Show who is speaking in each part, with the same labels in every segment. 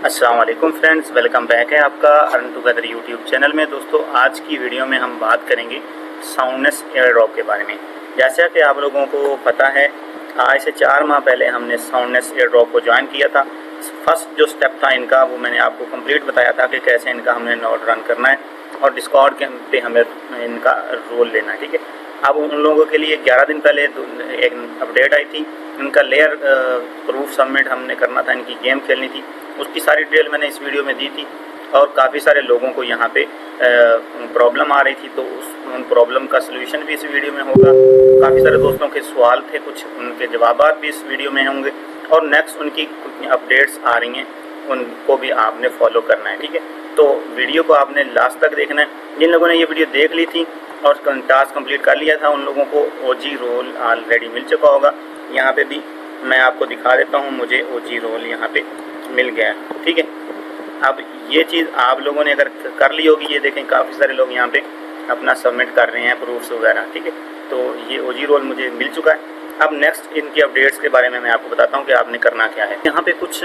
Speaker 1: अस्सलाम वालेकुम friends, welcome back है आपका अर्न टुगेदर यूट्यूब चैनल में। दोस्तों, आज की वीडियो में हम बात करेंगे साउंडनेस एयर ड्रॉप के बारे में। जैसा कि आप लोगों को पता है, आज से 4 माह पहले हमने साउंडनेस एयर ड्रॉप को ज्वाइन किया था। फर्स्ट जो स्टेप था इनका, वो मैंने आपको कंप्लीट बताया था कि कैसे इनका हमने नोड रन करना है और डिस्कॉर्ड के पे हमें इनका रोल लेना है। ठीक है, अब उन लोगों के लिए 11 दिन पहले एक अपडेट आई थी। इनका लेयर प्रूफ सबमिट हमने करना था, इनकी गेम खेलनी थी, उसकी सारी डिटेल मैंने इस वीडियो में दी थी। और काफ़ी सारे लोगों को यहाँ पे प्रॉब्लम आ रही थी, तो उन प्रॉब्लम का सलूशन भी इस वीडियो में होगा। काफ़ी सारे दोस्तों के सवाल थे, कुछ उनके जवाबात भी इस वीडियो में होंगे और नेक्स्ट उनकी कुछ अपडेट्स आ रही हैं, उनको भी आपने फॉलो करना है। ठीक है, तो वीडियो को आपने लास्ट तक देखना है। जिन लोगों ने ये वीडियो देख ली थी और टास्क कंप्लीट कर लिया था, उन लोगों को ओजी रोल ऑलरेडी मिल चुका होगा। यहाँ पे भी मैं आपको दिखा देता हूँ, मुझे ओजी रोल यहाँ पे मिल गया है। ठीक है, अब ये चीज़ आप लोगों ने अगर कर ली होगी, ये देखें काफ़ी सारे लोग यहाँ पे अपना सबमिट कर रहे हैं प्रूफ्स वगैरह। ठीक है, तो ये ओजी रोल मुझे मिल चुका है। अब नेक्स्ट इनकी अपडेट्स के बारे में मैं आपको बताता हूँ कि आपने करना क्या है। यहाँ पे कुछ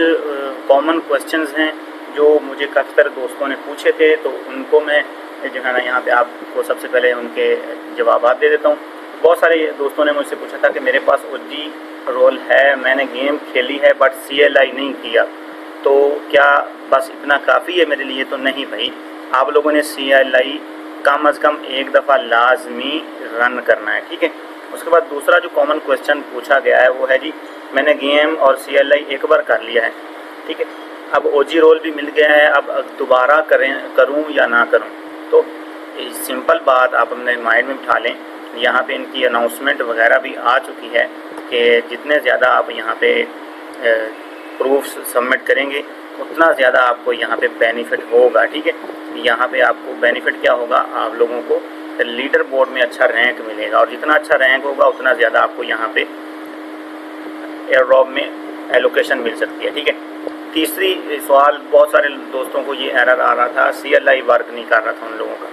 Speaker 1: कॉमन क्वेश्चंस हैं जो मुझे काफ़ी सारे दोस्तों ने पूछे थे, तो उनको मैं जो है ना यहाँ पे आपको सबसे पहले उनके जवाब दे देता हूँ। बहुत सारे दोस्तों ने मुझसे पूछा था कि मेरे पास ओजी रोल है, मैंने गेम खेली है बट CLI नहीं किया, तो क्या बस इतना काफ़ी है मेरे लिए? तो नहीं भाई, आप लोगों ने CLI कम अज़ कम एक दफ़ा लाजमी रन करना है। ठीक है, उसके बाद दूसरा जो कॉमन क्वेश्चन पूछा गया है वो है जी, मैंने गेम और CLI एक बार कर लिया है। ठीक है, अब ओजी रोल भी मिल गया है, अब दोबारा करूँ या ना करूँ? तो सिंपल बात आप अपने माइंड में बिठा लें। यहाँ पे इनकी अनाउंसमेंट वगैरह भी आ चुकी है कि जितने ज़्यादा आप यहाँ पे प्रूफ्स सबमिट करेंगे, उतना ज़्यादा आपको यहाँ पे बेनिफिट होगा। ठीक है, यहाँ पे आपको बेनिफिट क्या होगा, आप लोगों को लीडर बोर्ड में अच्छा रैंक मिलेगा, और जितना अच्छा रैंक होगा उतना ज़्यादा आपको यहाँ पे एयर ड्रॉप में एलोकेशन मिल सकती है। ठीक है, तीसरी सवाल, बहुत सारे दोस्तों को ये एरर आ रहा था, CLI वर्क नहीं कर रहा था उन लोगों का,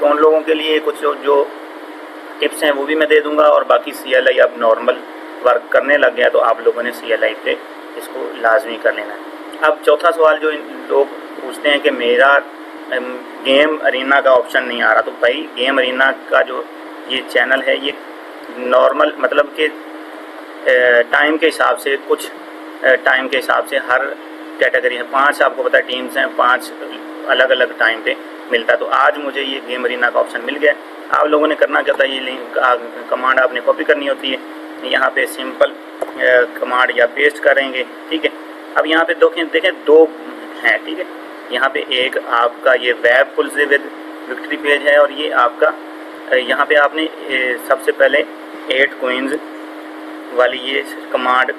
Speaker 1: तो उन लोगों के लिए कुछ जो टिप्स हैं वो भी मैं दे दूंगा। और बाकी CLI अब नॉर्मल वर्क करने लग गया, तो आप लोगों ने CLI पे इसको लाजमी कर लेना है। अब चौथा सवाल जो लोग पूछते हैं कि मेरा गेम अरीना का ऑप्शन नहीं आ रहा, तो भाई गेम अरीना का जो ये चैनल है, ये नॉर्मल मतलब कि टाइम के हिसाब से, कुछ टाइम के हिसाब से हर कैटेगरी है, 5 आपको पता है टीम्स हैं, 5 अलग अलग टाइम पे मिलता है। तो आज मुझे ये गेम अरीना का ऑप्शन मिल गया। आप लोगों ने करना क्या होता है, ये लिंक कमांड आपने कॉपी करनी होती है, यहाँ पे सिंपल कमांड या पेस्ट करेंगे। ठीक है, अब यहाँ पे देखें 2 हैं। ठीक है, यहाँ पे एक आपका ये वेब फुल से विद विक्ट्री पेज है, और ये आपका यहाँ पे आपने सबसे पहले 8 कोइंस वाली ये कमांड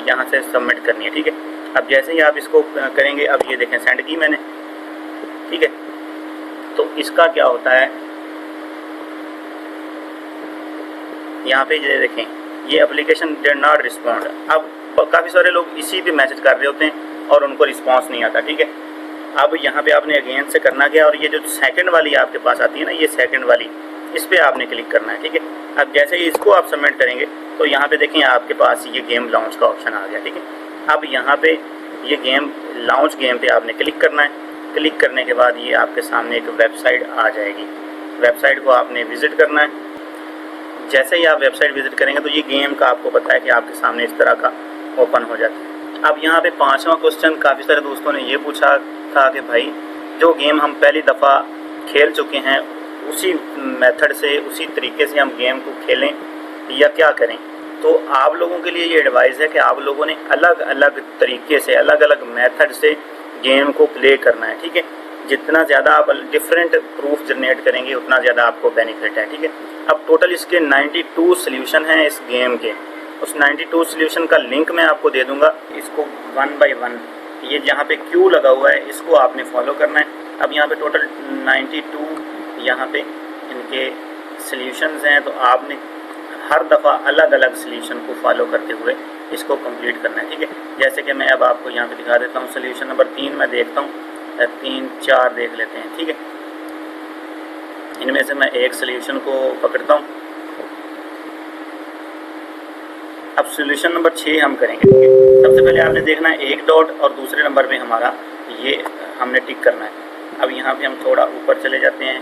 Speaker 1: यहाँ से सबमिट करनी है। ठीक है, अब जैसे ही आप इसको करेंगे, अब ये देखें सेंड की मैंने। ठीक है, तो इसका क्या होता है, यहाँ पे ये देखें, ये एप्लीकेशन डिड नॉट रिस्पॉन्ड। अब काफ़ी सारे लोग इसी पे मैसेज कर रहे होते हैं और उनको रिस्पांस नहीं आता। ठीक है, अब यहाँ पे आपने अगेन से करना क्या, और ये जो सेकंड वाली आपके पास आती है ना, ये सेकंड वाली, इस पर आपने क्लिक करना है। ठीक है, अब जैसे ही इसको आप सबमिट करेंगे, तो यहाँ पे देखें आपके पास ये गेम लॉन्च का ऑप्शन आ गया। ठीक है, अब यहाँ पे ये गेम लॉन्च गेम पे आपने क्लिक करना है। क्लिक करने के बाद ये आपके सामने एक वेबसाइट आ जाएगी, वेबसाइट को आपने विज़िट करना है। जैसे ही आप वेबसाइट विज़िट करेंगे, तो ये गेम का आपको पता है कि आपके सामने इस तरह का ओपन हो जाता है। अब यहाँ पे 5वां क्वेश्चन काफ़ी सारे दोस्तों ने ये पूछा था कि भाई जो गेम हम पहली दफ़ा खेल चुके हैं, उसी मेथड से, उसी तरीके से हम गेम को खेलें या क्या करें? तो आप लोगों के लिए ये एडवाइस है कि आप लोगों ने अलग अलग तरीके से, अलग अलग मेथड से गेम को प्ले करना है। ठीक है, जितना ज़्यादा आप डिफरेंट प्रूफ जनरेट करेंगे, उतना ज़्यादा आपको बेनिफिट है। ठीक है, अब टोटल इसके 92 सोल्यूशन हैं इस गेम के। उस 92 सोल्यूशन का लिंक मैं आपको दे दूंगा। इसको 1 बाय 1, ये जहाँ पे क्यू लगा हुआ है, इसको आपने फॉलो करना है। अब यहाँ पे टोटल 92 यहाँ पे इनके सोल्यूशंस हैं, तो आपने हर दफ़ा अलग अलग सोल्यूशन को फॉलो करते हुए इसको कंप्लीट करना है। ठीक है, जैसे कि मैं अब आपको यहाँ पे दिखा देता हूँ। सोल्यूशन नंबर 3 मैं देखता हूँ, 3, 4 देख लेते हैं। ठीक है, इनमें से मैं एक सोल्यूशन को पकड़ता हूँ। अब सॉल्यूशन नंबर 6 हम करेंगे, ठीक है। सबसे पहले आपने देखना है एक डॉट और दूसरे नंबर पे हमारा ये हमने टिक करना है। अब यहाँ पे हम थोड़ा ऊपर चले जाते हैं,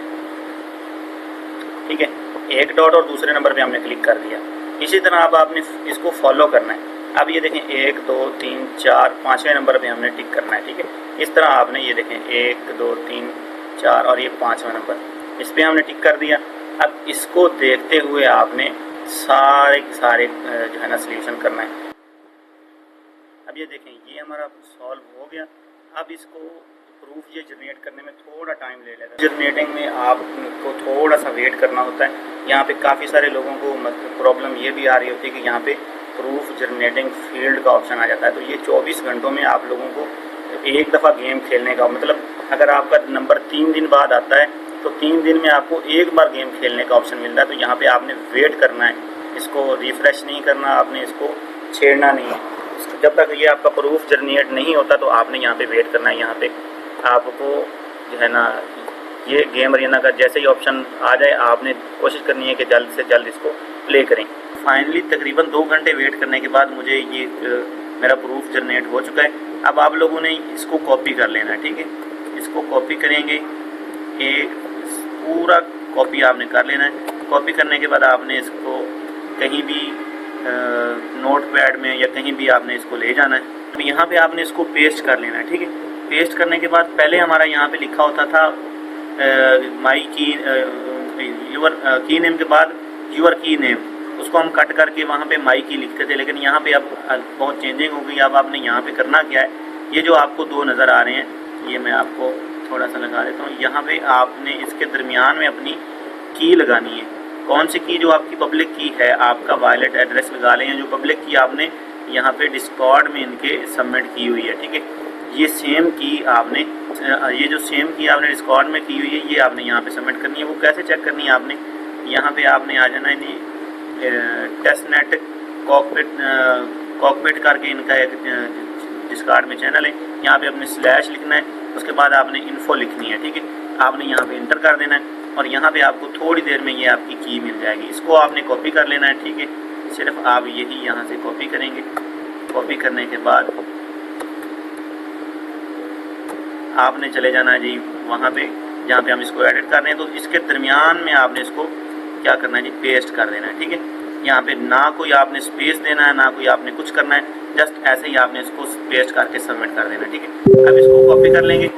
Speaker 1: ठीक है। एक डॉट और दूसरे नंबर पे हमने क्लिक कर दिया। इसी तरह अब आपने इसको फॉलो करना है। अब ये देखें 1 2 3 4 5वें नंबर पे हमने टिक करना है, ठीक है। इस तरह आपने ये देखें 1 2 3 4 और ये 5वां नंबर, इस पर हमने टिक कर दिया। अब इसको देखते हुए आपने सारे जो है ना सॉल्यूशन करना है। अब ये देखें ये हमारा सॉल्व हो गया। अब इसको प्रूफ ये जनरेट करने में थोड़ा टाइम ले लेगा। जनरेटिंग में आपको थोड़ा सा वेट करना होता है। यहाँ पे काफ़ी सारे लोगों को प्रॉब्लम ये भी आ रही होती है कि यहाँ पे प्रूफ जनरेटिंग फील्ड का ऑप्शन आ जाता है। तो ये 24 घंटों में आप लोगों को एक दफ़ा गेम खेलने का, मतलब अगर आपका नंबर 3 दिन बाद आता है तो 3 दिन में आपको एक बार गेम खेलने का ऑप्शन मिलता है। तो यहाँ पे आपने वेट करना है, इसको रिफ़्रेश नहीं करना, आपने इसको छेड़ना नहीं है। जब तक ये आपका प्रूफ जनरेट नहीं होता तो आपने यहाँ पे वेट करना है। यहाँ पे आपको जो है ना ये गेम अरीना का जैसे ही ऑप्शन आ जाए आपने कोशिश करनी है कि जल्द से जल्द इसको प्ले करें। फाइनली तकरीबन 2 घंटे वेट करने के बाद मुझे ये मेरा प्रूफ जनरेट हो चुका है। अब आप लोगों ने इसको कॉपी कर लेना है, ठीक है। इसको कॉपी करेंगे, एक पूरा कॉपी आपने कर लेना है। कॉपी करने के बाद आपने इसको कहीं भी नोट पैड में या कहीं भी आपने इसको ले जाना है। तो यहाँ पे आपने इसको पेस्ट कर लेना है, ठीक है। पेस्ट करने के बाद पहले हमारा यहाँ पे लिखा होता था माई की यूर की नेम के बाद यूर की नेम, उसको हम कट करके वहाँ पे माई की लिखते थे। लेकिन यहाँ पे अब बहुत चेंजिंग हो गई। अब आपने यहाँ पे करना क्या है, ये जो आपको 2 नज़र आ रहे हैं ये मैं आपको थोड़ा सा लगा देता हूँ। यहाँ पे आपने इसके दरमियान में अपनी की लगानी है। कौन सी की? जो आपकी पब्लिक की है, आपका वॉलेट एड्रेस लगा लें, जो पब्लिक की आपने यहाँ पे डिस्कॉर्ड में इनके सबमिट की हुई है, ठीक है। ये सेम की आपने ये जो सेम की आपने डिस्कॉर्ड में की हुई है ये आपने यहाँ पे सबमिट करनी है। वो कैसे चेक करनी है आपने, यहाँ पे आपने आ जाना है टेस्ट नेट कॉकपिट करके इनका एक डिस्कॉर्ड में चैनल है। यहाँ पे अपने स्लैश लिखना है, उसके बाद आपने इन्फो लिखनी है, ठीक है। आपने यहाँ पे इंटर कर देना है और यहाँ पे आपको थोड़ी देर में ये आपकी की मिल जाएगी। इसको आपने कॉपी कर लेना है, ठीक है। सिर्फ आप यही यहाँ से कॉपी करेंगे। कॉपी करने के बाद आपने चले जाना है जी वहाँ पे जहाँ पे हम इसको एडिट कर रहे हैं। तो इसके दरमियान में आपने इसको क्या करना है जी, पेस्ट कर देना है, ठीक है। यहाँ पे ना कोई आपने स्पेस देना है, ना कोई आपने कुछ करना है, जस्ट ऐसे ही आपने इसको पेस्ट करके सबमिट कर देना है, ठीक है। अब इसको कॉपी कर लेंगे,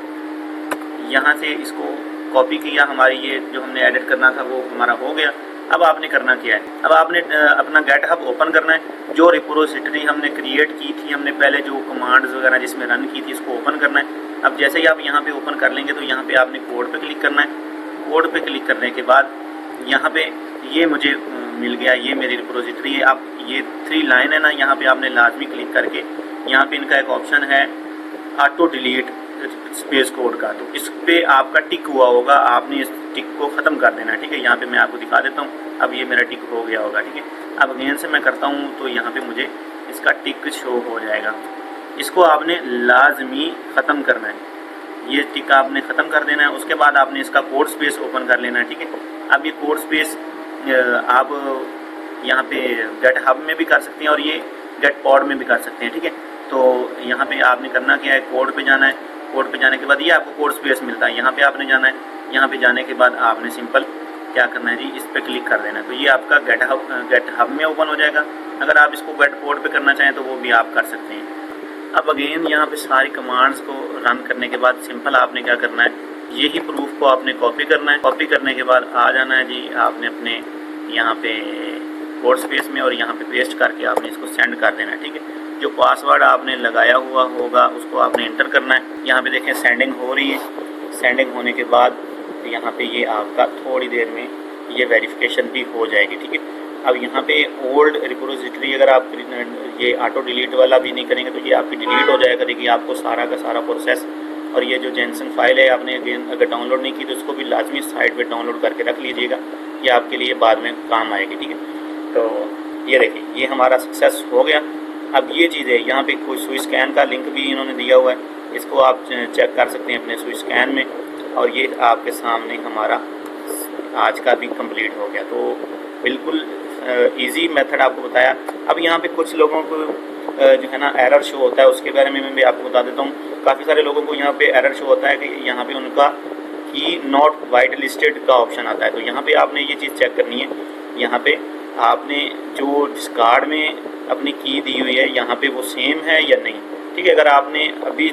Speaker 1: यहाँ से इसको कॉपी किया, हमारी ये जो हमने एडिट करना था वो हमारा हो गया। अब आपने करना क्या है, अब आपने अपना गेटहब ओपन करना है। जो रिपोजिटरी हमने क्रिएट की थी, हमने पहले जो कमांड्स वगैरह जिसमें रन की थी, इसको ओपन करना है। अब जैसे ही आप यहाँ पे ओपन कर लेंगे तो यहाँ पे आपने कोड पे क्लिक करना है। कोड पे क्लिक करने के बाद यहाँ पे ये मुझे मिल गया, ये मेरी रिपोजिटरी है। आप ये 3 लाइन है ना, यहाँ पे आपने लाजमी क्लिक करके यहाँ पे इनका एक ऑप्शन है ऑटो डिलीट स्पेस कोड का, तो इस पे आपका टिक हुआ होगा, आपने इस टिक को ख़त्म कर देना है, ठीक है। यहाँ पे मैं आपको दिखा देता हूँ। अब ये मेरा टिक हो गया होगा, ठीक है। अब अगेन से मैं करता हूँ तो यहाँ पे मुझे इसका टिक शो हो जाएगा। इसको आपने लाजमी ख़त्म करना है, ये टिक आपने ख़त्म कर देना है। उसके बाद आपने इसका कोड स्पेस ओपन कर लेना है, ठीक है। अब ये कोड स्पेस आप यहाँ पे गेट हब में भी कर सकते हैं और ये गेट पॉड में भी कर सकते हैं, ठीक है। तो यहाँ पे आपने करना क्या है, कोड पे जाना है। कोड पे जाने के बाद ये आपको कोड स्पेस मिलता है, यहाँ पे आपने जाना है। यहाँ पे जाने के बाद आपने सिंपल क्या करना है जी, इस पर क्लिक कर देना है। तो ये आपका गेट हब में ओपन हो जाएगा। अगर आप इसको गेट पॉड पे करना चाहें तो वो भी आप कर सकते हैं। अब अगेन यहाँ पे सारी कमांड्स को रन करने के बाद सिंपल आपने क्या करना है, यही प्रूफ को आपने कॉपी करना है। कॉपी करने के बाद आ जाना है जी आपने अपने यहाँ पे कोड स्पेस में और यहाँ पे पेस्ट करके आपने इसको सेंड कर देना है, ठीक है। जो पासवर्ड आपने लगाया हुआ होगा उसको आपने एंटर करना है। यहाँ पे देखें सेंडिंग हो रही है। सेंडिंग होने के बाद यहाँ पे ये आपका थोड़ी देर में ये वेरिफिकेशन भी हो जाएगी, ठीक है। अब यहाँ पे ओल्ड रिपोजिटरी अगर आप ये ऑटो डिलीट वाला भी नहीं करेंगे तो ये आपकी डिलीट हो जाएगा, देखिए आपको सारा का सारा प्रोसेस। और ये जो जेनसन फाइल है आपने अगर डाउनलोड नहीं की तो उसको भी लाजमी साइट पे डाउनलोड करके रख लीजिएगा, ये आपके लिए बाद में काम आएगी, ठीक है। तो ये देखिए ये हमारा सक्सेस हो गया। अब ये चीज़ है, यहाँ पे कोई स्विच स्कैन का लिंक भी इन्होंने दिया हुआ है, इसको आप चेक कर सकते हैं अपने स्विच स्कैन में। और ये आपके सामने हमारा आज का भी कंप्लीट हो गया। तो बिल्कुल इजी मेथड आपको बताया। अब यहाँ पे कुछ लोगों को जो है ना एरर शो होता है, उसके बारे में मैं भी आपको बता देता हूँ। काफ़ी सारे लोगों को यहाँ पे एरर शो होता है कि यहाँ पे उनका की नॉट वाइट लिस्टेड का ऑप्शन आता है। तो यहाँ पे आपने ये चीज़ चेक करनी है, यहाँ पे आपने जो डिस्कार्ड में अपनी की दी हुई है यहाँ पे वो सेम है या नहीं। ठीक है, अगर आपने अभी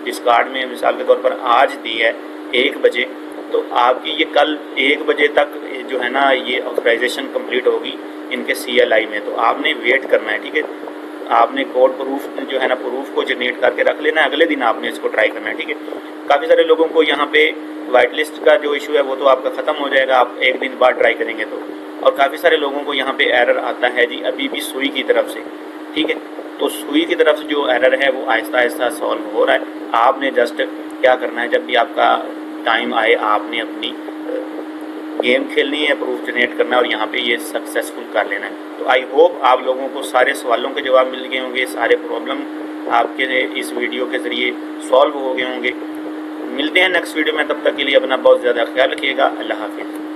Speaker 1: डिस्कार्ड में मिसाल के तौर पर आज दी है 1 बजे, तो आपकी ये कल 1 बजे तक जो है ना ये ऑथराइजेशन कंप्लीट होगी इनके CLI में। तो आपने वेट करना है, ठीक है। आपने कोड प्रूफ जो है ना प्रूफ को जनरेट करके रख लेना है, अगले दिन आपने इसको ट्राई करना है, ठीक है। काफ़ी सारे लोगों को यहाँ पे वाइट लिस्ट का जो इशू है वो तो आपका ख़त्म हो जाएगा आप 1 दिन बाद ट्राई करेंगे तो। और काफ़ी सारे लोगों को यहाँ पे एरर आता है जी अभी भी सुई की तरफ से, ठीक है। तो सुई की तरफ से जो एरर है वो आहिस्ता आहिस्ता सॉल्व हो रहा है। आपने जस्ट क्या करना है, जब भी आपका टाइम आए आपने अपनी गेम खेलनी है, प्रूफ जनरेट करना है और यहाँ पे ये सक्सेसफुल कर लेना है। तो आई होप आप लोगों को सारे सवालों के जवाब मिल गए होंगे, सारे प्रॉब्लम आपके इस वीडियो के ज़रिए सॉल्व हो गए होंगे। मिलते हैं नेक्स्ट वीडियो में, तब तक के लिए अपना बहुत ज़्यादा ख्याल रखिएगा। अल्लाह हाफिज़।